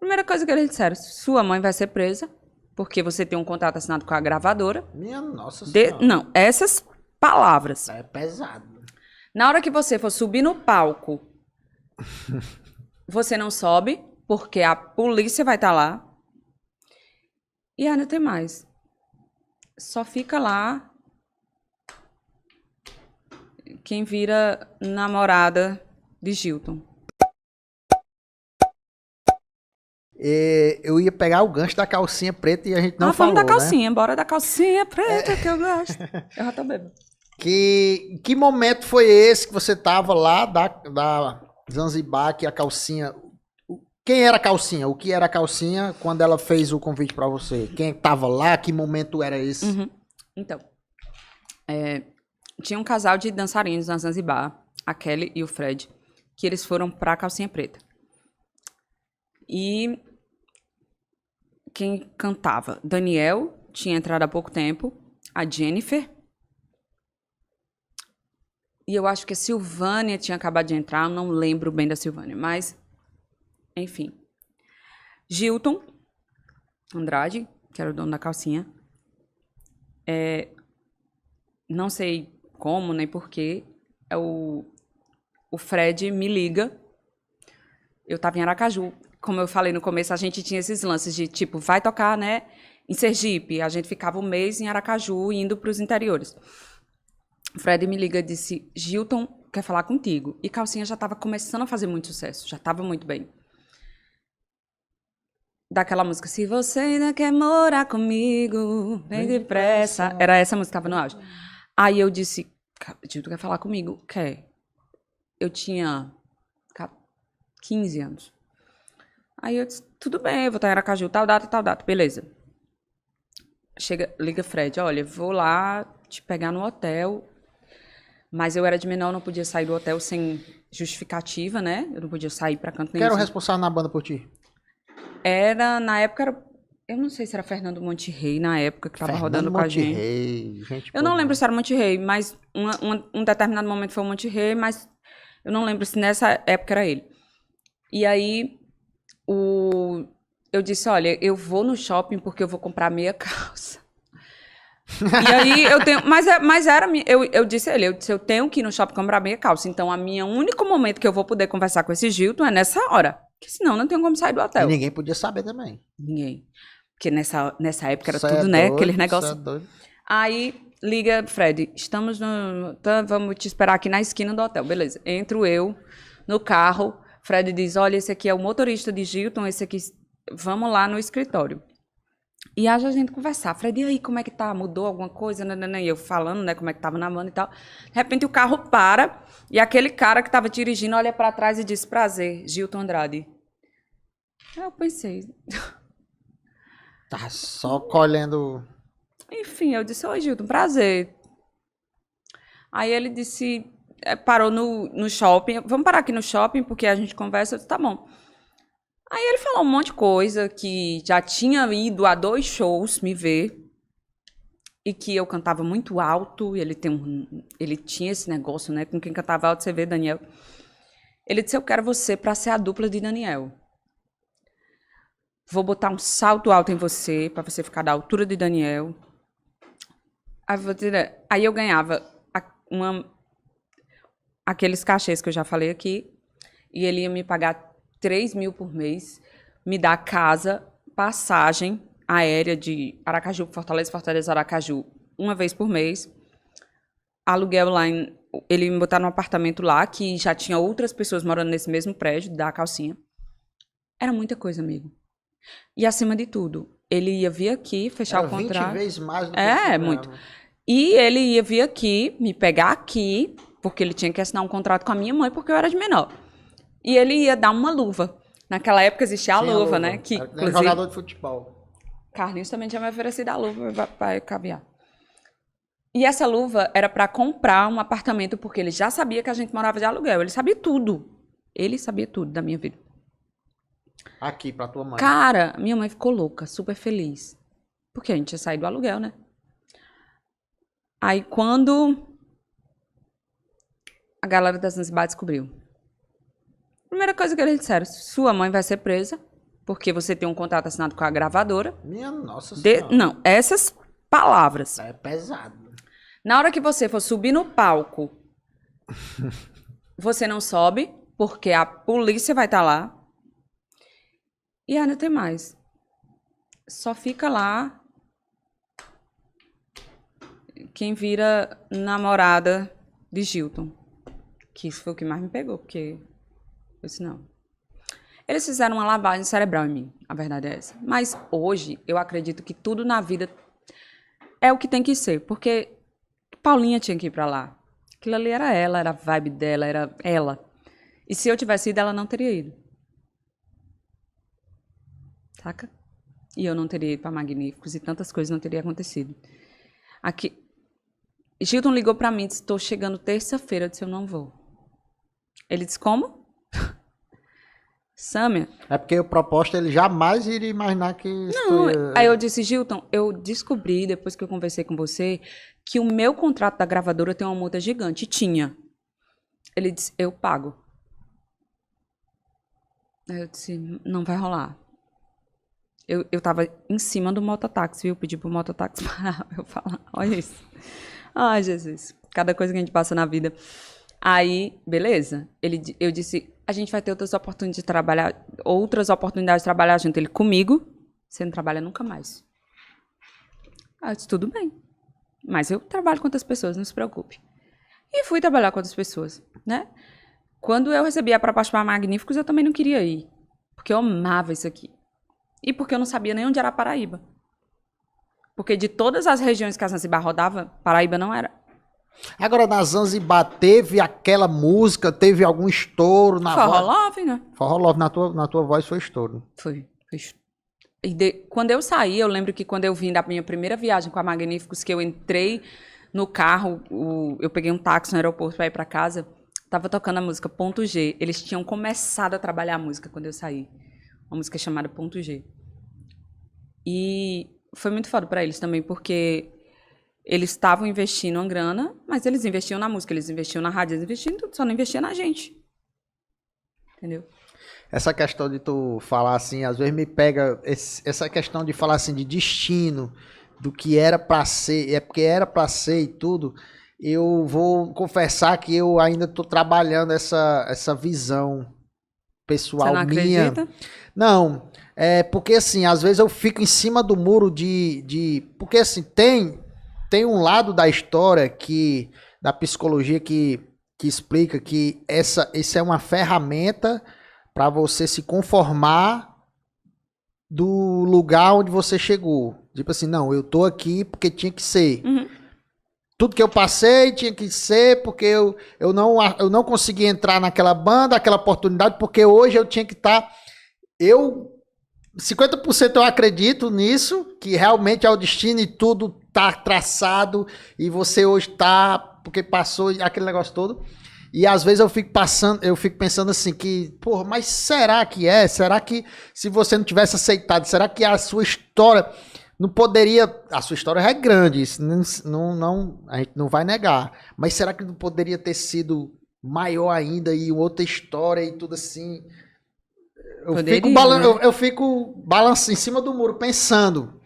Primeira coisa que eles disseram, sua mãe vai ser presa, porque você tem um contrato assinado com a gravadora. Minha nossa senhora. Não, essas palavras. É pesado. Na hora que você for subir no palco, você não sobe, porque a polícia vai estar lá. E ainda tem mais. Só fica lá quem vira namorada de Gilton. Eu ia pegar o gancho da calcinha preta e a gente não falou, Vamos da calcinha, né? bora da calcinha preta que eu gosto. Eu já tô bêbada. Que momento foi esse que você tava lá da Zanzibar, que a calcinha... Quem era a calcinha? O que era a calcinha quando ela fez o convite pra você? Quem tava lá? Que momento era esse? Então, tinha um casal de dançarinos na Zanzibar, a Kelly e o Fred, que eles foram pra calcinha preta. E quem cantava? Daniel tinha entrado há pouco tempo, a Jennifer. E eu acho que a Silvânia tinha acabado de entrar, eu não lembro bem da Silvânia, mas, enfim. Gilton Andrade, que era o dono da calcinha. Não sei como, nem porquê. O Fred me liga. Eu tava em Aracaju. Como eu falei no começo, a gente tinha esses lances de, tipo, vai tocar, né, em Sergipe. A gente ficava um mês em Aracaju, indo para os interiores. O Fred me liga e disse, Gilton quer falar contigo. E Calcinha já estava começando a fazer muito sucesso, já estava muito bem. Daquela música, se você ainda quer morar comigo, vem depressa. Era essa música que estava no auge. Aí eu disse, Gilton quer falar comigo? Quer. Eu tinha 15 anos. Aí eu disse, tudo bem, eu vou estar em Aracaju, tal data, beleza. Liga Fred, olha, vou lá te pegar no hotel, mas eu era de menor, não podia sair do hotel sem justificativa, né? Eu não podia sair pra canto nenhum. Quem era o responsável na banda por ti? Na época, eu não sei se era Fernando Monterrey, na época, que tava rodando com a gente. Eu não lembro se era Monterrey, mas um determinado momento foi o Monterrey, mas eu não lembro se nessa época era ele. E aí, eu disse, olha, eu vou no shopping porque eu vou comprar meia calça. E aí, eu tenho... Eu disse a ele, eu tenho que ir no shopping comprar meia calça. Então, o único momento que eu vou poder conversar com esse Gilton é nessa hora. Porque senão, não tenho como sair do hotel. E ninguém podia saber também. Ninguém. Porque nessa época era tudo, né? Aqueles negócios. Aí, liga, Fred, estamos no... Vamos te esperar aqui na esquina do hotel. Beleza. Entro eu no carro. Fred diz, olha, esse aqui é o motorista de Gilton, esse aqui, vamos lá no escritório. E a gente conversar. Fred, e aí, como é que tá? Mudou alguma coisa? E eu falando, né, como é que tava na banda e tal. De repente, o carro para e aquele cara que tava dirigindo olha para trás e diz, prazer, Gilton Andrade. Aí eu pensei... Tá só colhendo... Enfim, eu disse, oi, Gilton, prazer. Aí ele disse... parou no shopping. Vamos parar aqui no shopping, porque a gente conversa. Eu disse, tá bom. Aí ele falou um monte de coisa, que já tinha ido a 2 shows me ver. E que eu cantava muito alto. E ele tinha esse negócio, né? Com quem cantava alto, você vê, Daniel. Ele disse, eu quero você pra ser a dupla de Daniel. Vou botar um salto alto em você, pra você ficar da altura de Daniel. Aí eu ganhava aqueles cachês que eu já falei aqui, e ele ia me pagar 3 mil por mês, me dar casa, passagem aérea de Aracaju para Fortaleza, Fortaleza, Aracaju, uma vez por mês, aluguel lá, ele me botar num apartamento lá, que já tinha outras pessoas morando nesse mesmo prédio, da calcinha. Era muita coisa, amigo. E acima de tudo, ele ia vir aqui, fechar o contrato. 20 vezes mais do que muito. E ele ia vir aqui, me pegar aqui, porque ele tinha que assinar um contrato com a minha mãe, porque eu era de menor. E ele ia dar uma luva. Naquela época existia a luva, né? Que, era jogador de futebol. Carlinhos também tinha me oferecido a luva para caviar. E essa luva era para comprar um apartamento, porque ele já sabia que a gente morava de aluguel. Ele sabia tudo. Ele sabia tudo da minha vida. Aqui, pra tua mãe. Cara, minha mãe ficou louca, super feliz. Porque a gente ia sair do aluguel, né? Aí, quando a galera da Zanzibar descobriu. Primeira coisa que eles disseram, sua mãe vai ser presa, porque você tem um contrato assinado com a gravadora. Minha nossa senhora. Não, essas palavras. É pesado. Na hora que você for subir no palco, você não sobe, porque a polícia vai estar lá. E ainda tem mais. Só fica lá quem vira namorada de Gilton. Que isso foi o que mais me pegou, porque eu disse, não. Eles fizeram uma lavagem cerebral em mim, a verdade é essa. Mas hoje, eu acredito que tudo na vida é o que tem que ser, porque Paulinha tinha que ir pra lá. Aquilo ali era ela, era a vibe dela, era ela. E se eu tivesse ido, ela não teria ido. Saca? E eu não teria ido pra Magníficos e tantas coisas não teriam acontecido. Aqui, Gilton ligou pra mim e disse, estou chegando terça-feira. Eu disse, eu não vou. Ele disse, como? Sâmia. É porque o proposta ele jamais iria imaginar que... Não, aí eu disse, Gilton, eu descobri, depois que eu conversei com você, que o meu contrato da gravadora tem uma multa gigante. E tinha. Ele disse, eu pago. Aí eu disse, não vai rolar. Eu tava em cima do mototáxi, viu? Eu pedi pro mototáxi parar pra eu falar. Olha isso. Ai, Jesus. Cada coisa que a gente passa na vida. Aí, beleza. Eu disse, a gente vai ter outras oportunidades de trabalhar junto. Ele, comigo, você não trabalha nunca mais. Aí eu disse, tudo bem. Mas eu trabalho com outras pessoas, não se preocupe. E fui trabalhar com outras pessoas, né? Quando eu recebi a proposta para Magníficos, eu também não queria ir. Porque eu amava isso aqui. E porque eu não sabia nem onde era a Paraíba. Porque de todas as regiões que a Zanzibar rodava, Paraíba não era. Agora, na Zanzibar, teve aquela música, teve algum estouro na voz? Forró Love, né? Forró Love, na tua voz foi estouro. Foi. E quando eu saí, eu lembro que quando eu vim da minha primeira viagem com a Magníficos, que eu entrei no carro, eu peguei um táxi no aeroporto para ir para casa, tava tocando a música Ponto G. Eles tinham começado a trabalhar a música quando eu saí. Uma música chamada Ponto G. E foi muito foda para eles também, porque eles estavam investindo uma grana, mas eles investiam na música, eles investiam na rádio, eles investiam em tudo, só não investiam na gente. Entendeu? Essa questão de tu falar assim, às vezes me pega essa questão de falar assim de destino, do que era pra ser, é porque era pra ser e tudo. Eu vou confessar que eu ainda tô trabalhando essa visão pessoal minha. Você não acredita? Não, porque assim, às vezes eu fico em cima do muro porque assim, tem um lado da história da psicologia que explica que isso é uma ferramenta para você se conformar do lugar onde você chegou. Tipo assim, não, eu tô aqui porque tinha que ser. Uhum. Tudo que eu passei tinha que ser porque eu não consegui entrar naquela banda, aquela oportunidade, porque hoje eu tinha que estar... 50% eu acredito nisso, que realmente é o destino e tudo tá traçado e você hoje tá, porque passou aquele negócio todo. E às vezes eu fico pensando assim que, porra, mas será que é? Será que se você não tivesse aceitado, será que a sua história não poderia... A sua história é grande, isso não, a gente não vai negar. Mas será que não poderia ter maior ainda e outra história e tudo assim? Eu fico balançando em cima do muro, pensando.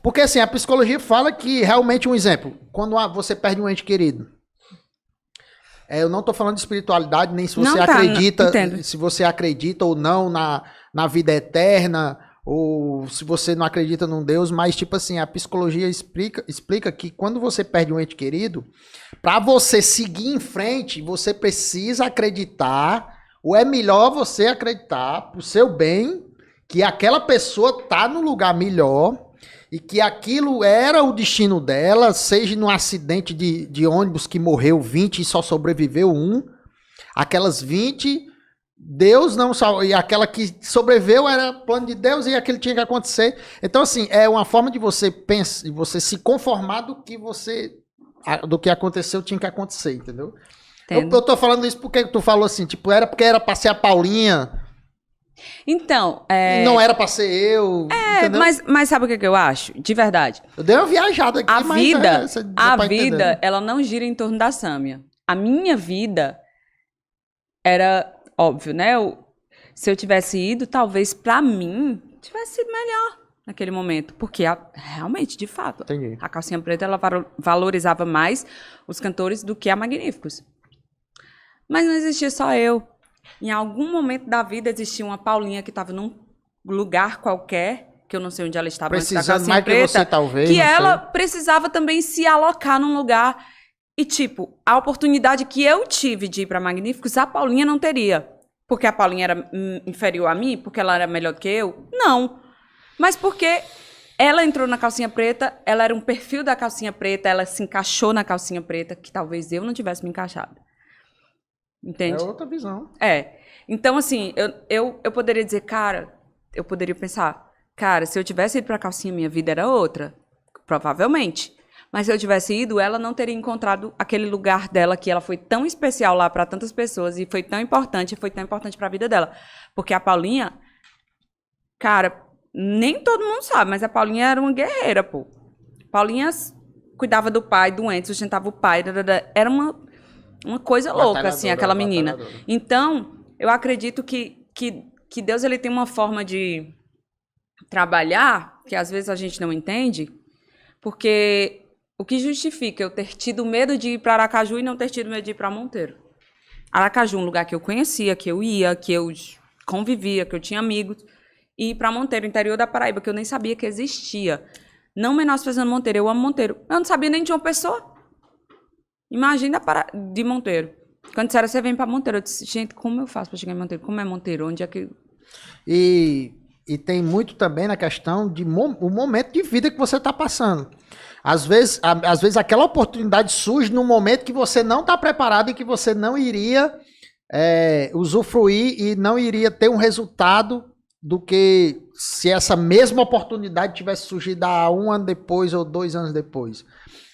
Porque assim, a psicologia fala que realmente, um exemplo, quando você perde um ente querido, eu não tô falando de espiritualidade, nem se você acredita, se você acredita ou não na vida eterna, ou se você não acredita num Deus, mas tipo assim, a psicologia explica que quando você perde um ente querido, para você seguir em frente, você precisa acreditar. Ou é melhor você acreditar pro seu bem que aquela pessoa tá no lugar melhor e que aquilo era o destino dela, seja num acidente de ônibus que morreu 20 e só sobreviveu 1. Aquelas 20, Deus não salvou. E aquela que sobreviveu era plano de Deus e aquilo tinha que acontecer. Então, assim, é uma forma de você pensar, de você se conformar do que aconteceu tinha que acontecer, entendeu? Eu tô falando isso porque tu falou assim, tipo, era porque era pra ser a Paulinha. Então, e não era pra ser eu, entendeu? Mas sabe o que eu acho? De verdade. Eu dei uma viajada aqui, a vida, ela não gira em torno da Sâmia. A minha vida era, óbvio, né? Se eu tivesse ido, talvez pra mim tivesse sido melhor naquele momento. Porque, realmente, de fato, Entendi. a Calcinha Preta, ela valorizava mais os cantores do que a Magníficos. Mas não existia só eu. Em algum momento da vida existia uma Paulinha que estava num lugar qualquer, que eu não sei onde ela estava antes da Precisando Calcinha mais Preta, que você, talvez. que não ela sei. precisava também se alocar num lugar. E, tipo, a oportunidade que eu tive de ir para Magníficos, a Paulinha não teria. Porque a Paulinha era inferior a mim? Porque ela era melhor do que eu? Não. Mas porque ela entrou na Calcinha Preta, ela era um perfil da Calcinha Preta, ela se encaixou na Calcinha Preta, que talvez eu não tivesse me encaixado. Entende? É outra visão. Então, assim, eu poderia dizer, cara, eu poderia pensar, cara, se eu tivesse ido pra Calcinha, minha vida era outra. Provavelmente. Mas se eu tivesse ido, ela não teria encontrado aquele lugar dela, que ela foi tão especial lá pra tantas pessoas, e foi tão importante pra vida dela. Porque a Paulinha, cara, nem todo mundo sabe, mas a Paulinha era uma guerreira, pô. Paulinha cuidava do pai doente, sustentava o pai, era uma coisa louca, assim, aquela menina. Então, eu acredito que Deus, ele tem uma forma de trabalhar que às vezes a gente não entende, porque o que justifica eu ter tido medo de ir para Aracaju e não ter tido medo de ir para Monteiro? Aracaju, um lugar que eu conhecia, que eu ia, que eu convivia, que eu tinha amigos, e ir para Monteiro, interior da Paraíba, que eu nem sabia que existia. Não menosprezando Monteiro, eu amo Monteiro. Eu não sabia nem de uma pessoa. Imagina de Monteiro. Quando disseram, você vem pra Monteiro, eu disse, gente, como eu faço pra chegar em Monteiro? Como é Monteiro? Onde é que... E tem muito também na questão de o momento de vida que você tá passando. Às vezes aquela oportunidade surge num momento que você não tá preparado e que você não iria usufruir e não iria ter um resultado do que se essa mesma oportunidade tivesse surgido há 1 ano depois ou 2 anos depois.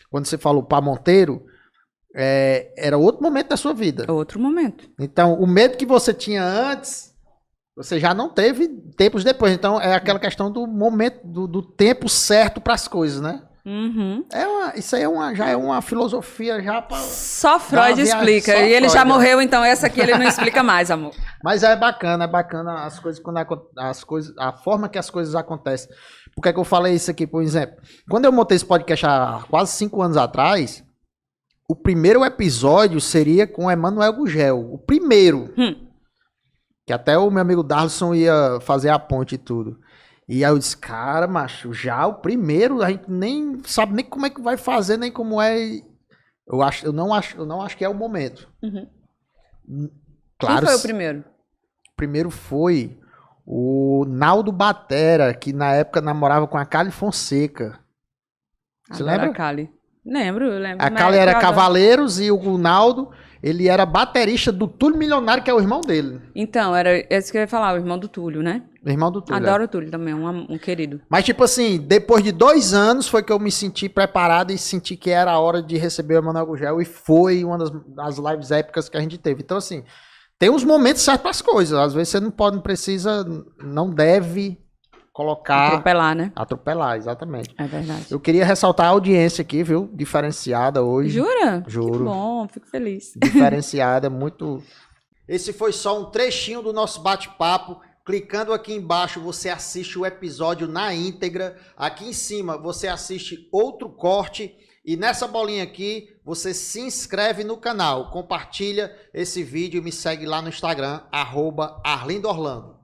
Quando você falou para Monteiro, era outro momento da sua vida. Outro momento. Então, o medo que você tinha antes, você já não teve tempos depois. Então, é aquela questão do momento, do tempo certo para as coisas, né? Uhum. Isso aí já é uma filosofia já para... Só Freud explica. E ele já morreu, então essa aqui ele não explica mais, amor. Mas é bacana as coisas, a forma que as coisas acontecem. Por que é que eu falei isso aqui, por exemplo? Quando eu montei esse podcast há quase 5 anos atrás, o primeiro episódio seria com o Emanuel Gugel. O primeiro. Que até o meu amigo Darlison ia fazer a ponte e tudo. E aí eu disse, cara, macho, já o primeiro, a gente nem sabe nem como é que vai fazer, nem como é. Eu não acho que é o momento. Claro. Quem foi o primeiro? O primeiro foi o Naldo Batera, que na época namorava com a Cali Fonseca. Você lembra? A Cali. Lembro. A Cali era Cavaleiros e o Naldo, ele era baterista do Túlio Milionário, que é o irmão dele. Então, era isso que eu ia falar, o irmão do Túlio, né? O irmão do Túlio. Adoro o Túlio também, um querido. Mas, tipo assim, depois de 2 anos foi que eu me senti preparado e senti que era a hora de receber o Emanuel Gugel, e foi uma das lives épicas que a gente teve. Então, assim, tem uns momentos certos para as coisas. Às vezes você não deve colocar... Atropelar, né? Atropelar, exatamente. É verdade. Eu queria ressaltar a audiência aqui, viu? Diferenciada hoje. Jura? Juro. Que bom, fico feliz. Diferenciada, muito... Esse foi só um trechinho do nosso bate-papo. Clicando aqui embaixo, você assiste o episódio na íntegra. Aqui em cima, você assiste outro corte. E nessa bolinha aqui, você se inscreve no canal. Compartilha esse vídeo e me segue lá no Instagram, @ArlindoOrlando.